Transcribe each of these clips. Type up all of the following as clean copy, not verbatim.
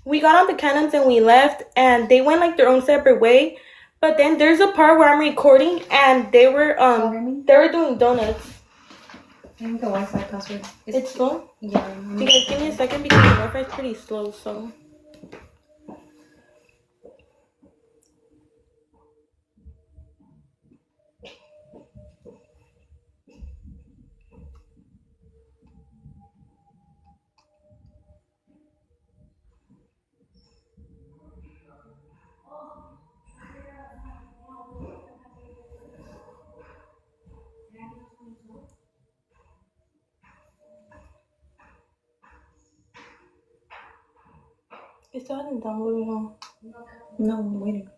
we got on the cannons and we left, and they went like their own separate way. But then there's a part where I'm recording, and they were doing donuts. I think the Wi-Fi password. It's slow? Yeah. You guys give me a second because the Wi-Fi is pretty slow, so. It still hasn't downloaded, huh? No, I'm waiting.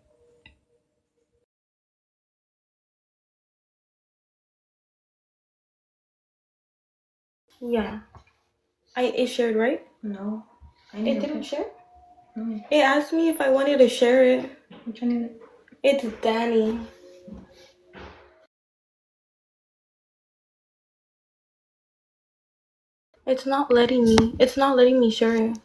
Yeah. It shared, right? No. It didn't share? No. It asked me if I wanted to share it. Which one is it? It's Danny. It's not letting me share it.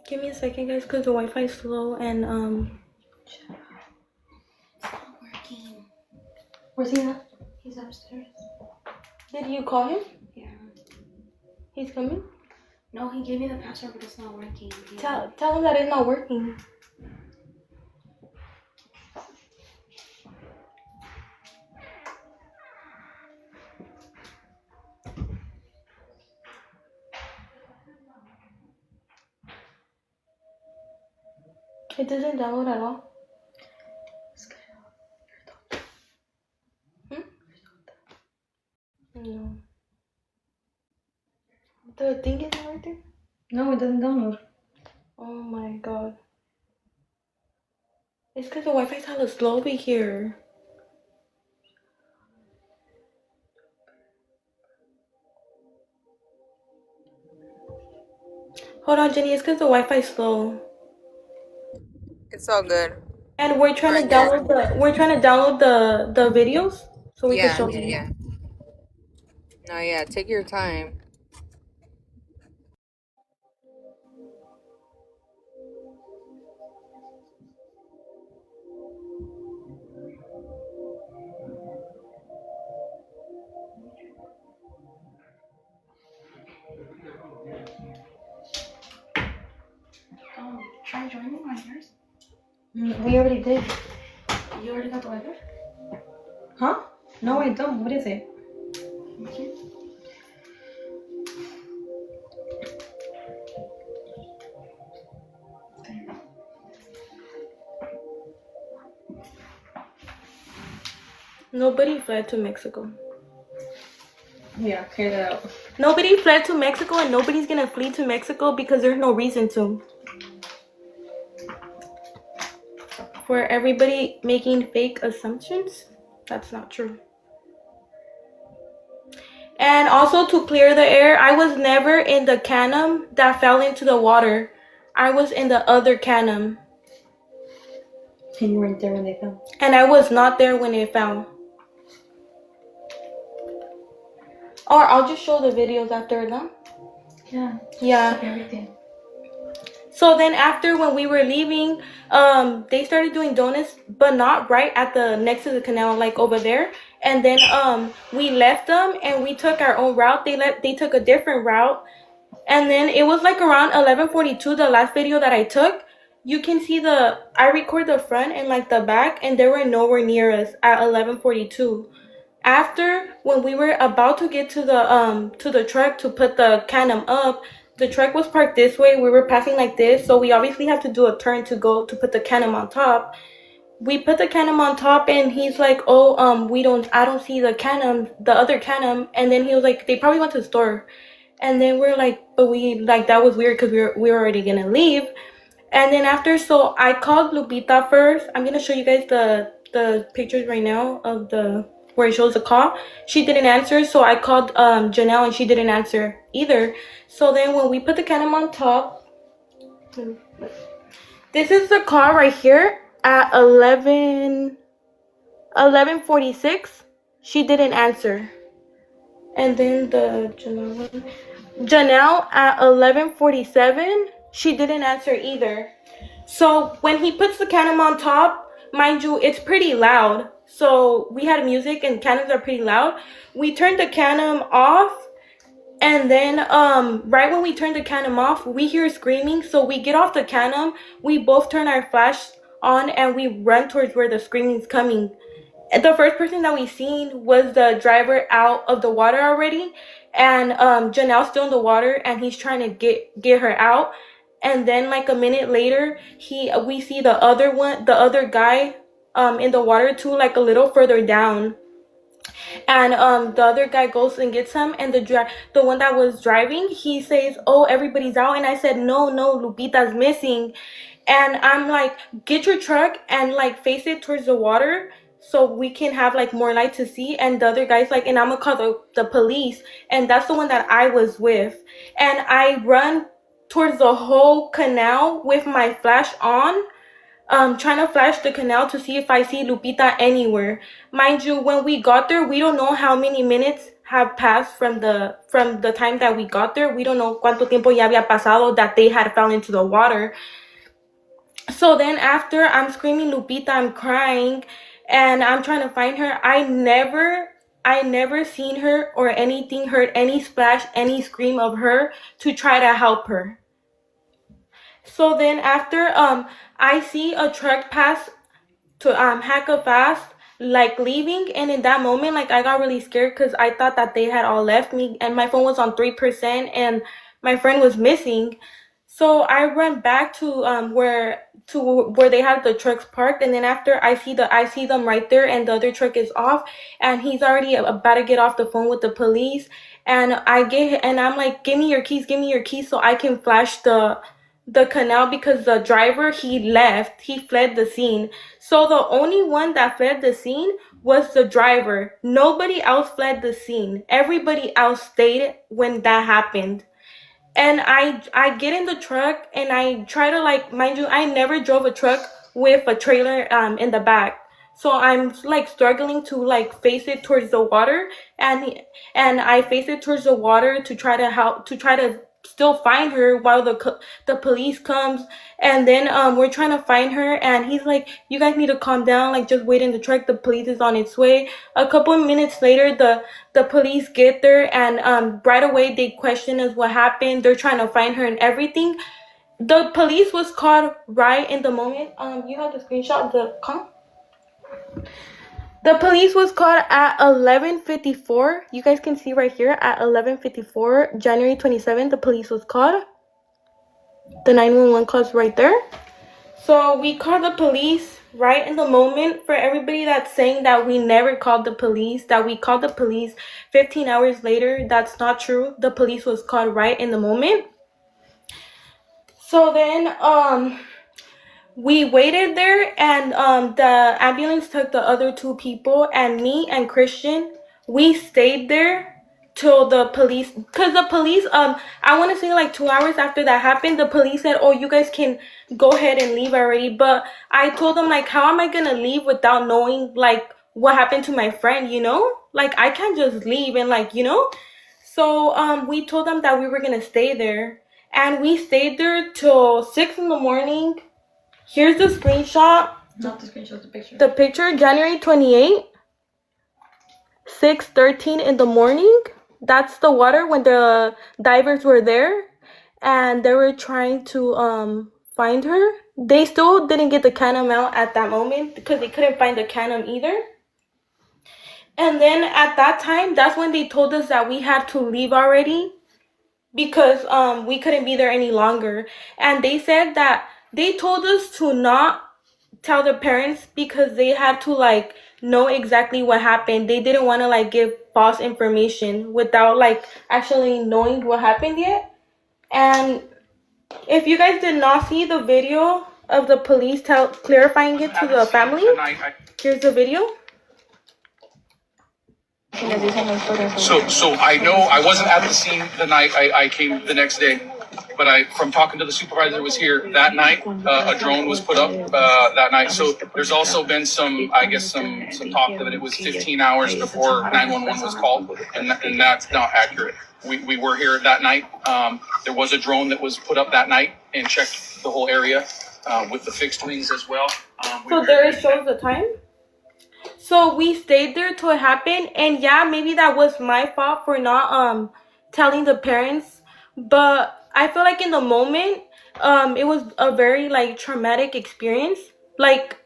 Give me a second, guys, because the Wi-Fi is slow and It's not working. Where's he at? He's upstairs. Did you call him? Yeah. He's coming? No, he gave me the password, but it's not working. Tell him that it's not working. It doesn't download at all. No. The thing is not right there? No, it doesn't download. Oh my god. It's because the Wi-Fi's hella slow over here. Hold on, Jenny. It's because the Wi-Fi's slow. It's all good. And we're trying to download the videos so we can show them. Yeah. No, yeah, take your time. Try joining on yours. We already did. You already got the Wi-Fi? Huh? No, I don't. What is it? Okay. Nobody fled to Mexico. Yeah, clear that out. Nobody fled to Mexico, and nobody's gonna flee to Mexico because there's no reason to. For everybody making fake assumptions, that's not true. And also, to clear the air, I was never in the cannon that fell into the water. I was in the other cannon. And you weren't there when they fell. And I was not there when it fell. Or I'll just show the videos after that. Yeah. Yeah. Everything. So then after, when we were leaving, they started doing donuts, but not right at the next to the canal, like over there. And then we left them and we took our own route. They took a different route. And then it was like around 11:42, the last video that I took. You can see I record the front and like the back, and they were nowhere near us at 11:42. After, when we were about to get to the truck to put the cannon up, the truck was parked this way. We were passing like this, so we obviously have to do a turn to go to put the cannon on top. We put the cannon on top, and he's like, "Oh, I don't see the cannon, the other cannon." And then he was like, "They probably went to the store." And then we're like, "But that was weird because we were already gonna leave." And then after, so I called Lupita first. I'm gonna show you guys the pictures right now of where it shows the call. She didn't answer, so I called Janelle, and she didn't answer either. So then when we put the cannon on top, this is the car right here at 11:46. She didn't answer. And then the Janelle at 11:47, she didn't answer either. So when he puts the cannon on top, mind you, it's pretty loud. So we had music and cannons are pretty loud. We turned the cannon off, and then right when we turn the cannon off, we hear screaming. So we get off the cannon, we both turn our flash on, and we run towards where the screaming's coming. The first person that we seen was the driver out of the water already, and Janelle's still in the water, and he's trying to get her out. And then like a minute later, we see the other guy in the water too, like a little further down. And the other guy goes and gets him, and the one that was driving, he says, "Oh, everybody's out." And I said, "No, Lupita's missing." And I'm like, "Get your truck and like face it towards the water so we can have like more light to see." And the other guy's like, "And I'm gonna call the police." And that's the one that I was with. And I run towards the whole canal with my flash on, trying to flash the canal to see if I see Lupita anywhere. Mind you, when we got there, we don't know how many minutes have passed from the time that we got there. We don't know cuánto tiempo ya había pasado that they had fell into the water. So then after, I'm screaming Lupita, I'm crying, and I'm trying to find her. I never seen her or anything, heard any splash, any scream of her to try to help her. So then after, I see a truck pass to Hacker Fast, like leaving, and in that moment, like I got really scared because I thought that they had all left me, and my phone was on 3%, and my friend was missing. So I run back to where they have the trucks parked, and then after I see them right there, and the other truck is off, and he's already about to get off the phone with the police, and I'm like, give me your keys so I can flash the canal, because the driver, he fled the scene. So the only one that fled the scene was the driver. Nobody else fled the scene. Everybody else stayed when that happened. And I get in the truck, and I try to, like, mind you, I never drove a truck with a trailer in the back. So I'm like struggling to like face it towards the water, and I face it towards the water to try to still find her while the police comes. And then we're trying to find her, and he's like, "You guys need to calm down, like just wait in the truck, the police is on its way." A couple of minutes later, the police get there, and right away they question us what happened. They're trying to find her and everything. The police was called right in the moment. You have the screenshot, the call. The police was called at 11:54. You guys can see right here at 11:54, January 27th, the police was called. The 911 calls right there. So we called the police right in the moment. For everybody that's saying that we never called the police, that we called the police 15 hours later, that's not true. The police was called right in the moment. So then we waited there, and the ambulance took the other two people, and me and Christian, we stayed there till the police, because the police, I want to say like 2 hours after that happened, the police said, "Oh, you guys can go ahead and leave already." But I told them, like, how am I gonna leave without knowing like what happened to my friend, you know? Like, I can't just leave and like, you know? So we told them that we were gonna stay there, and we stayed there till 6 in the morning. Here's the screenshot. Not the screenshot, the picture. The picture, January 28th, 6:13 in the morning. That's the water when the divers were there, and they were trying to find her. They still didn't get the cannon out at that moment because they couldn't find the cannon either. And then at that time, that's when they told us that we had to leave already, because we couldn't be there any longer. And they said that they told us to not tell the parents because they had to like know exactly what happened. They didn't want to like give false information without like actually knowing what happened yet. And if you guys did not see the video of the police clarifying it to the family, here's the video. So I know I wasn't at the scene the night I came the next day. but from talking to the supervisor that was here that night, a drone was put up that night. So there's also been some talk that it was 15 hours before 911 was called, and that's not accurate. We were here that night. There was a drone that was put up that night and checked the whole area with the fixed wings as well. So there it shows the time. So we stayed there till it happened, and yeah, maybe that was my fault for not telling the parents. But I feel like in the moment, it was a very like traumatic experience. Like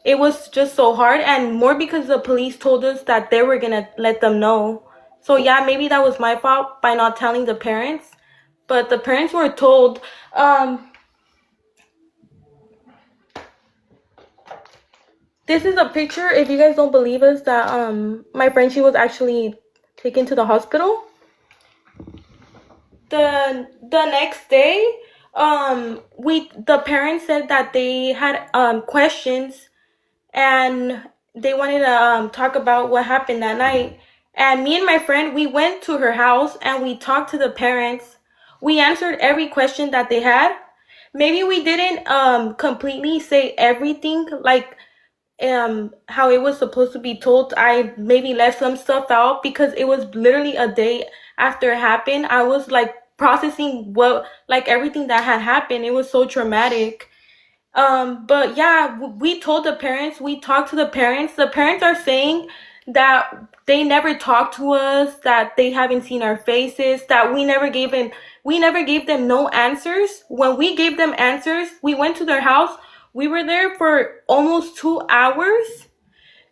it was just so hard, and more because the police told us that they were gonna let them know. So yeah, maybe that was my fault by not telling the parents. But the parents were told. This is a picture, if you guys don't believe us, that my friend, she was actually taken to the hospital. The next day, the parents said that they had questions, and they wanted to talk about what happened that night. And me and my friend, we went to her house and we talked to the parents. We answered every question that they had. Maybe we didn't completely say everything like how it was supposed to be told. I maybe left some stuff out because it was literally a day after it happened. I was like processing everything that had happened. It was so traumatic. But yeah, we told the parents, we talked to the parents. The parents are saying that they never talked to us, that they haven't seen our faces, that we never gave them no answers. When we gave them answers, we went to their house. We were there for almost 2 hours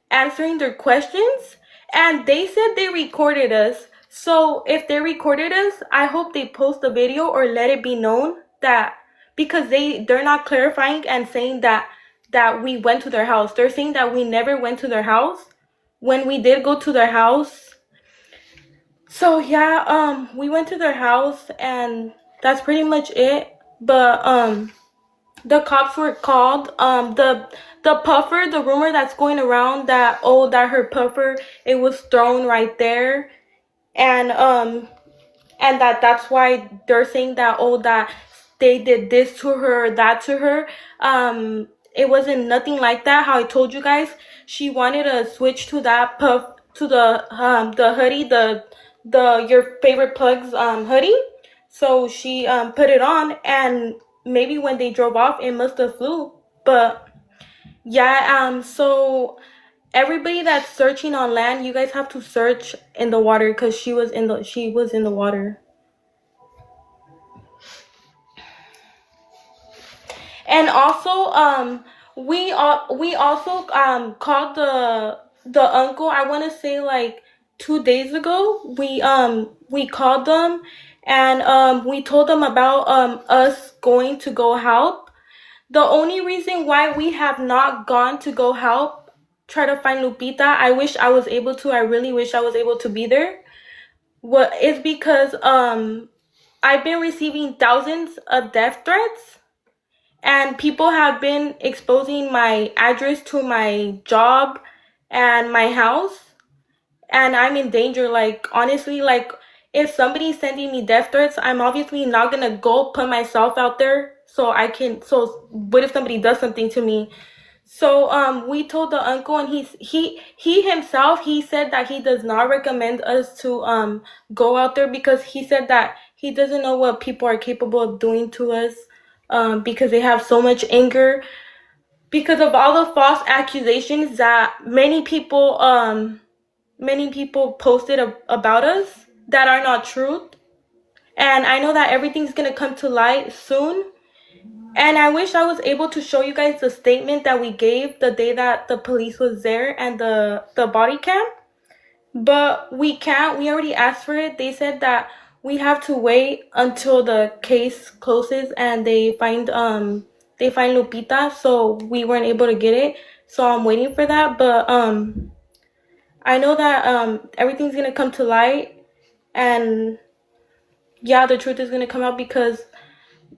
answering their questions, and they said they recorded us. So if they recorded us, I hope they post the video or let it be known that, because they're not clarifying and saying that we went to their house. They're saying that we never went to their house when we did go to their house. So yeah, we went to their house and that's pretty much it. But the cops were called. The puffer, the rumor that's going around that her puffer, it was thrown right there, and that's why they're saying that that they did this to her or that to her. It wasn't nothing like that. How I told you guys, she wanted to switch to that puff, to the hoodie, the your favorite plugs hoodie. So she put it on, and maybe when they drove off, it must have flew. But yeah, so everybody that's searching on land, you guys have to search in the water, because she was in the water. And also, we also called the uncle. I want to say like 2 days ago. We called them, and we told them about us going to go help. The only reason why we have not gone to go help, try to find Lupita, I wish I was able to. I really wish I was able to be there. What is because I've been receiving thousands of death threats, and people have been exposing my address to my job and my house, and I'm in danger. Like honestly, like if somebody's sending me death threats, I'm obviously not gonna go put myself out there. So what if somebody does something to me? So we told the uncle, and he himself, he said that he does not recommend us to go out there, because he said that he doesn't know what people are capable of doing to us, because they have so much anger because of all the false accusations that many people posted about us that are not true. And I know that everything's gonna come to light soon. And I wish I was able to show you guys the statement that we gave the day that the police was there, and the body cam. But we can't. We already asked for it. They said that we have to wait until the case closes and they find Lupita. So we weren't able to get it. So I'm waiting for that. But I know that everything's gonna come to light, and yeah, the truth is gonna come out, because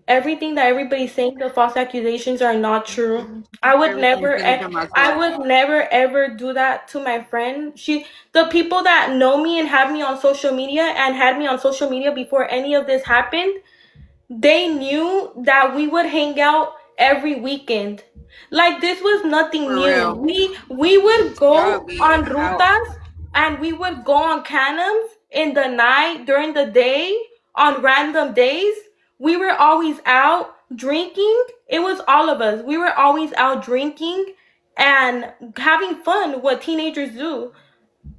everything that everybody's saying, the false accusations, are not true. I would never ever do that to my friend. The people that know me and have me on social media and had me on social media before any of this happened, they knew that we would hang out every weekend. Like this was nothing For new. real. We would Yeah, go we on out. rutas and we would go on canoms in the night, during the day, on random days. We were always out drinking. It was all of us. We were always out drinking and having fun, what teenagers do.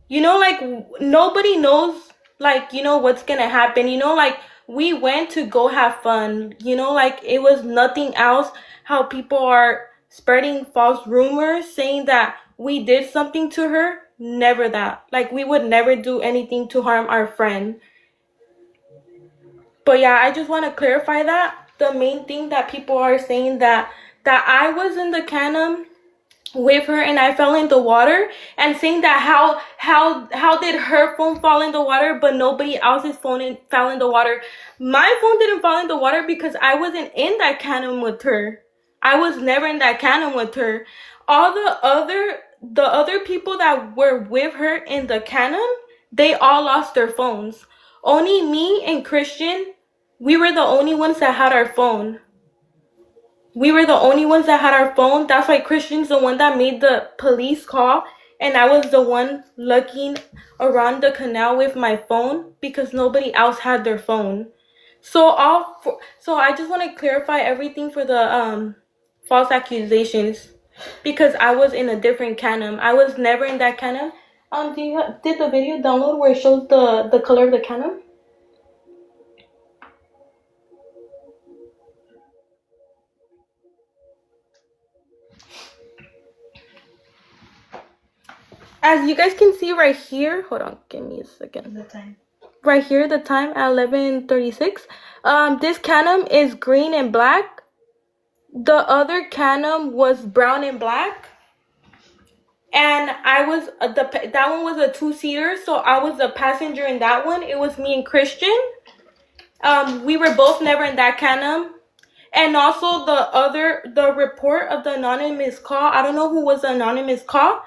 Like nobody knows, like, what's gonna happen. Like we went to go have fun. Like it was nothing else. How people are spreading false rumors saying that we did something to her. Never that. Like we would never do anything to harm our friend. But yeah, I just want to clarify that the main thing that people are saying that I was in the canon with her and I fell in the water, and saying that how did her phone fall in the water but nobody else's fell in the water. My phone didn't fall in the water because I wasn't in that canon with her. I was never in that canon with her. All the other people that were with her in the canon, they all lost their phones. Only me and Christian, we were the only ones that had our phone. We were the only ones that had our phone. That's why Christian's the one that made the police call, and I was the one looking around the canal with my phone because nobody else had their phone. So I just want to clarify everything for the false accusations, because I was in a different canon. I was never in that canon. Did the video download where it shows the color of the canon? As you guys can see right here, hold on, give me a second. The time. Right here, the time at 11:36. This canon is green and black. The other canon was brown and black, and I was that one was a two-seater, so I was the passenger in that one. It was me and Christian. We were both never in that canon. And also the report of the anonymous call. I don't know who was the anonymous call.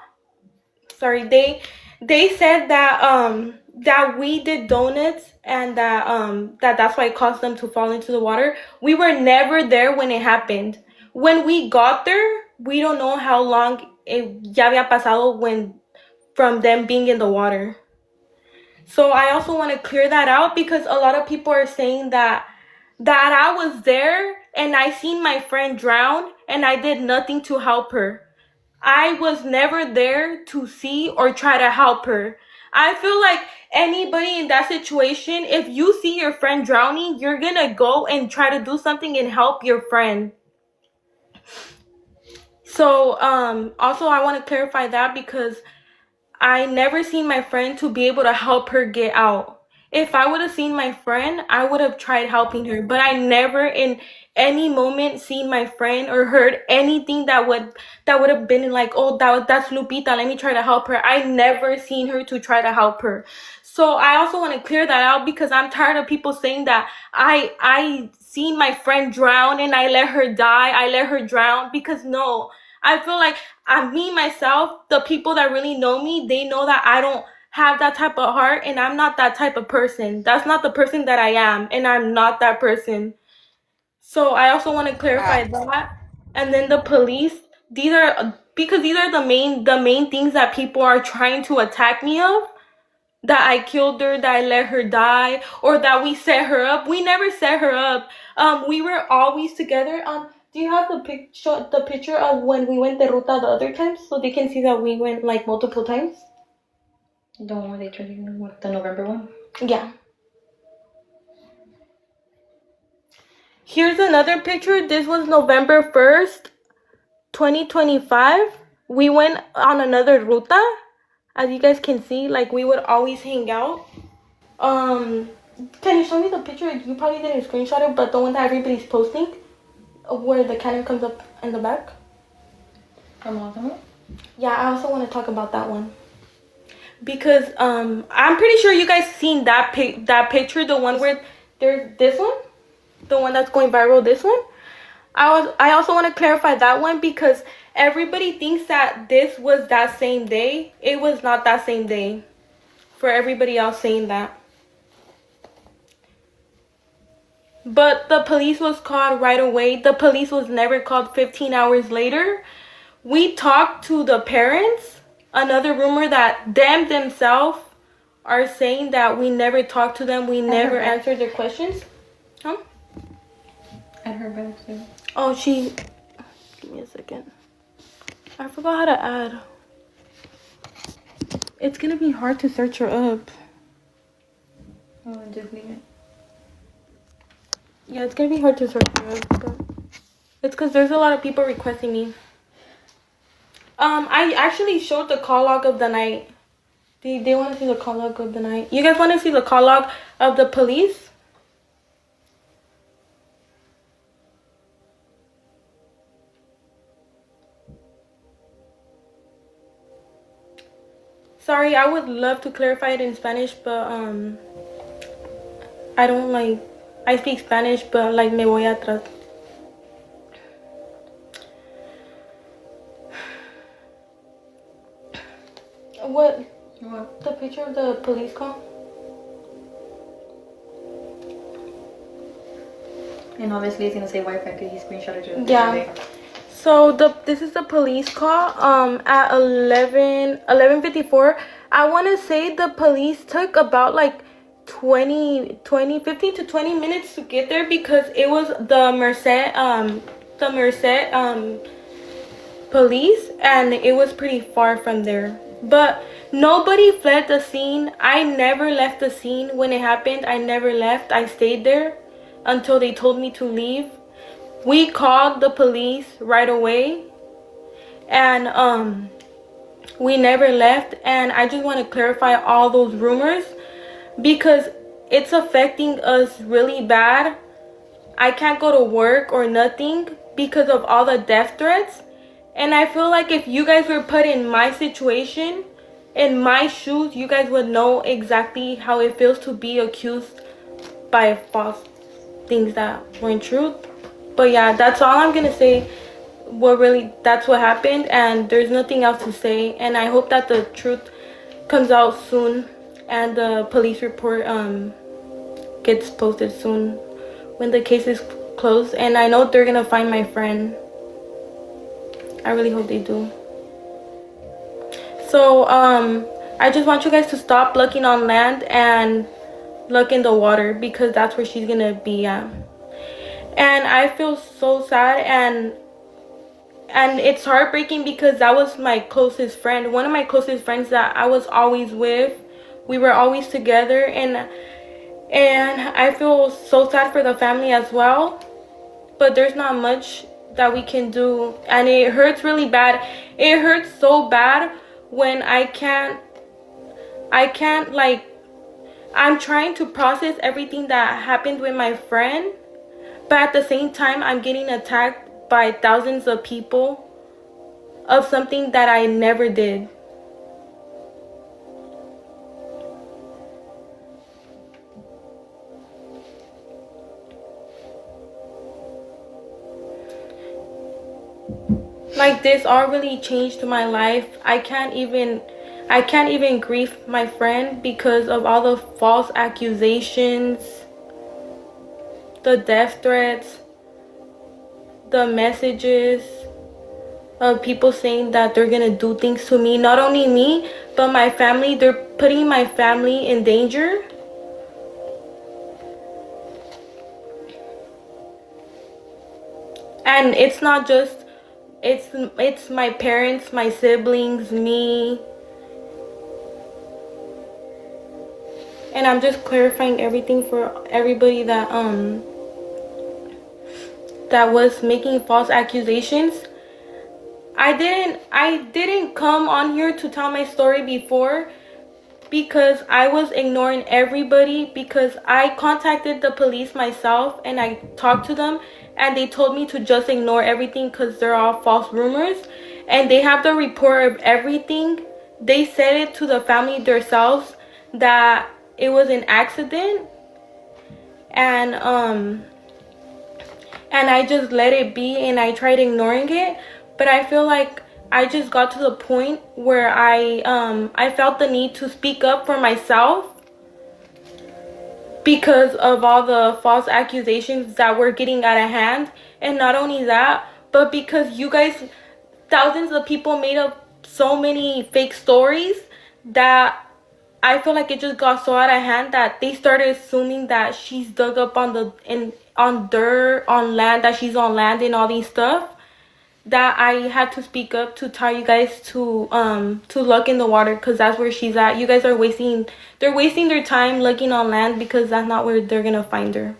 Sorry, they said that we did donuts, and that's why it caused them to fall into the water. We were never there when it happened. When we got there, we don't know how long ya había pasado from them being in the water. So I also want to clear that out, because a lot of people are saying that I was there and I seen my friend drown and I did nothing to help her. I was never there to see or try to help her. I feel like anybody in that situation, if you see your friend drowning, you're gonna go and try to do something and help your friend. So, also I want to clarify that, because I never seen my friend to be able to help her get out. If I would have seen my friend, I would have tried helping her, but I never in any moment seen my friend or heard anything that would have been like, oh, that's Lupita, let me try to help her. I never seen her to try to help her. So I also want to clear that out, because I'm tired of people saying that I seen my friend drown and I let her die, I let her drown, because no. I feel like me myself, the people that really know me, they know that I don't have that type of heart, and I'm not that type of person. That's not the person that I am, and I'm not that person. So I also want to clarify that. And then the police, these are the main things that people are trying to attack me of. That I killed her, that I let her die, or that we set her up. We never set her up. We were always together. Do you have the picture of when we went the ruta the other times, so they can see that we went like multiple times? The one where they tried to what, the November one? Yeah. Here's another picture. This was November 1st, 2025. We went on another ruta. As you guys can see, like we would always hang out. Can you show me the picture? You probably didn't screenshot it, but the one that everybody's posting, where the cannon comes up in the back. From Altamont? Yeah, I also want to talk about that one, because I'm pretty sure you guys seen that picture, the one where there's this one, the one that's going viral. This one. I also want to clarify that one, because everybody thinks that this was that same day. It was not that same day. For everybody else saying that. But the police was called right away. The police was never called 15 hours later. We talked to the parents. Another rumor that them themselves are saying that we never talked to them. We never answered their questions. Huh? Add her back too. Oh, she... Give me a second. I forgot how to add. It's gonna be hard to search her up. Oh, just leave it. Yeah, it's gonna be hard to search her up. But it's because there's a lot of people requesting me. I actually showed the call log of the night. They want to see the call log of the night. You guys want to see the call log of the police? Sorry, I would love to clarify it in Spanish, but I don't like. I speak Spanish, but like me voy atrás. What? What? The picture of the police call? And obviously it's gonna say Wi-Fi because he screenshotted your picture. Yeah. So this is the police call at 11:54. I want to say the police took about like 15 to 20 minutes to get there because it was the Merced police, and it was pretty far from there. But nobody fled the scene. I never left the scene when it happened. I never left. I stayed there until they told me to leave. We called the police right away, and we never left. And I just want to clarify all those rumors because it's affecting us really bad. I can't go to work or nothing because of all the death threats. And I feel like if you guys were put in my situation, in my shoes, you guys would know exactly how it feels to be accused by false things that weren't true. But yeah, that's all I'm gonna say. That's what happened, and there's nothing else to say. And I hope that the truth comes out soon, and the police report gets posted soon when the case is closed. And I know they're gonna find my friend. I really hope they do. So I just want you guys to stop looking on land and look in the water because that's where she's gonna be at. And I feel so sad, and it's heartbreaking because that was my closest friend, one of my closest friends that I was always with. We were always together, and I feel so sad for the family as well. But there's not much that we can do, and it hurts really bad. It hurts so bad when I can't like, I'm trying to process everything that happened with my friend, but at the same time I'm getting attacked by thousands of people of something that I never did. Like, this all really changed my life. I can't even grieve my friend because of all the false accusations, the death threats, the messages of people saying that they're gonna do things to me. Not only me, but my family. They're putting my family in danger. And it's not just, it's my parents, my siblings, me. And I'm just clarifying everything for everybody that was making false accusations. I didn't come on here to tell my story before because I was ignoring everybody, because I contacted the police myself and I talked to them, and they told me to just ignore everything because they're all false rumors, and they have the report of everything. They said it to the family themselves that it was an accident, and I just let it be and I tried ignoring it. But I feel like I just got to the point where I felt the need to speak up for myself. because of all the false accusations that were getting out of hand. And not only that, but because you guys, thousands of people made up so many fake stories that I feel like it just got so out of hand that they started assuming that she's dug up on dirt, on land, that she's on land and all these stuff, that I had to speak up to tell you guys to look in the water, because that's where she's at. You guys are wasting their time looking on land, because that's not where they're gonna find her.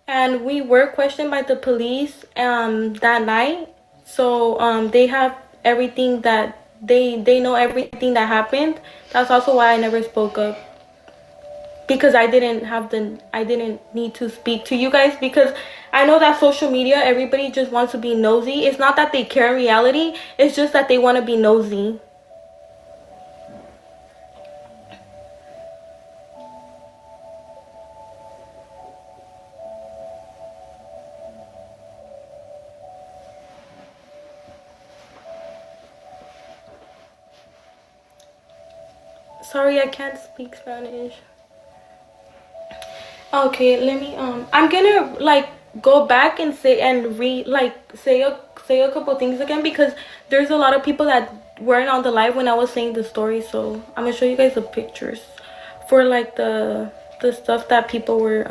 And we were questioned by the police that night. So they have everything that they know everything that happened. That's also why I never spoke up, because I didn't need to speak to you guys, because I know that social media, everybody just wants to be nosy. It's not that they care in reality, it's just that they want to be nosy. Sorry, I can't speak Spanish. Okay, let me I'm gonna like go back and say and read, like say a couple things again, because there's a lot of people that weren't on the live when I was saying the story. So I'm gonna show you guys the pictures for like the stuff that people were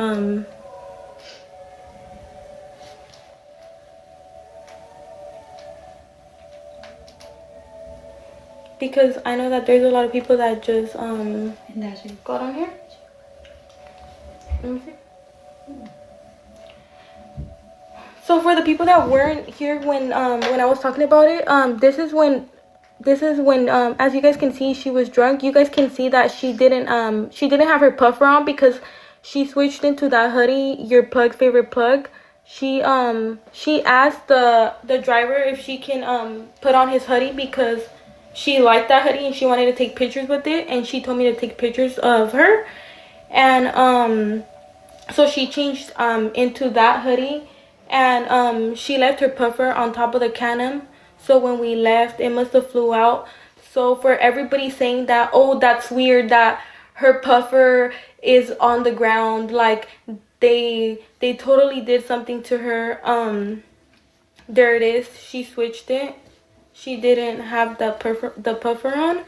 because I know that there's a lot of people that just got on here. Let me see. So for the people that weren't here when I was talking about it, this is when as you guys can see, she was drunk. You guys can see that she didn't have her puffer on, because she switched into that hoodie, your plug favorite plug. She asked the driver if she can put on his hoodie, because she liked that hoodie and she wanted to take pictures with it, and she told me to take pictures of her. And so she changed into that hoodie, and she left her puffer on top of the cannon. So when we left, it must have flew out. So for everybody saying that, oh, that's weird that her puffer is on the ground, like they totally did something to her. There it is. She switched it. She didn't have the puffer on.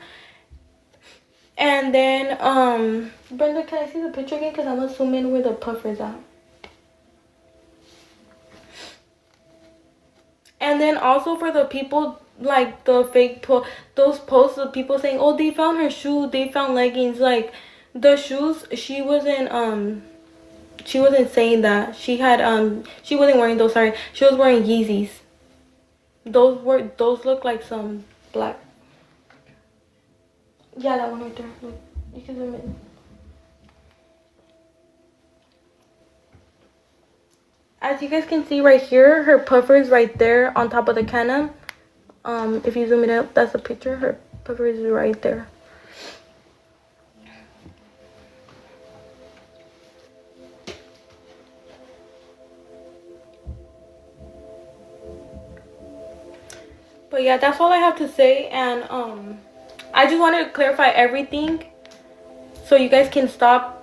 And then Brenda, can I see the picture again, because I'm assuming where the puffer's at. And then also for the people, like the fake those posts of people saying, oh, they found her shoe, they found leggings. Like the shoes, she wasn't saying that. She wasn't wearing those. Sorry, she was wearing Yeezys. Those look like some black. Yeah, that one right there. Look, you can zoom in. As you guys can see right here, her puffer is right there on top of the cannon. If you zoom it out, that's a picture. Her puffer is right there. But yeah, that's all I have to say. And I just wanted to clarify everything, so you guys can stop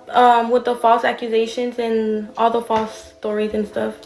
with the false accusations and all the false stories and stuff.